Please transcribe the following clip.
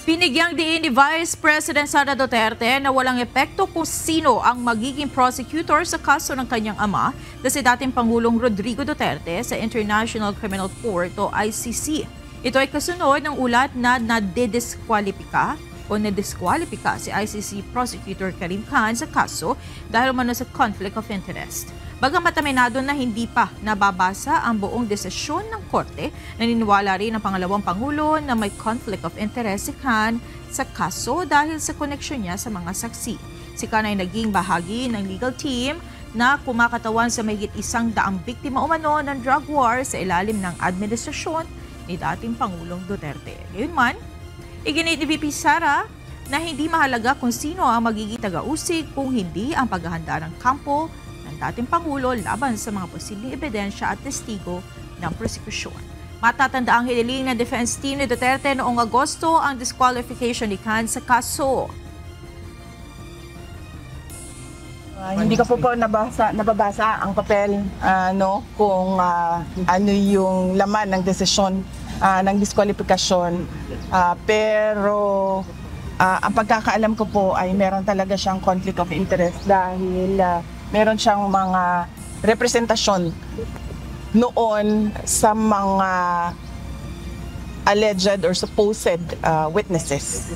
Binigyang diin ni Vice President Sara Duterte na walang epekto kung sino ang magiging prosecutor sa kaso ng kanyang ama na si dating Pangulong Rodrigo Duterte sa International Criminal Court o ICC. Ito ay kasunod ng ulat na nadidiskwalipika si ICC Prosecutor Karim Khan sa kaso dahil umano sa conflict of interest. Bagamat aminado na hindi pa nababasa ang buong desisyon ng korte, naniniwala rin ang pangalawang Pangulo na may conflict of interest si Khan sa kaso dahil sa koneksyon niya sa mga saksi. Si Khan ay naging bahagi ng legal team na kumakatawan sa mahigit 100 biktima umano ng drug war sa ilalim ng administrasyon ni dating Pangulong Duterte. Gayunman, iginit ni VP Sara na hindi mahalaga kung sino ang magiging taga-usig kung hindi ang paghahanda ng kampo dating Pangulo laban sa mga posibleng ebidensya at testigo ng prosekusyon. Matatanda ang hiniling ng defense team ni Duterte noong Agosto ang disqualification ni Khan sa kaso. Hindi ko po nababasa ang papel kung ano yung laman ng desisyon ng diskwalifikasyon. Pero ang pagkakaalam ko po ay meron talaga siyang conflict of interest dahil meron siyang mga representasyon noon sa mga alleged or supposed witnesses.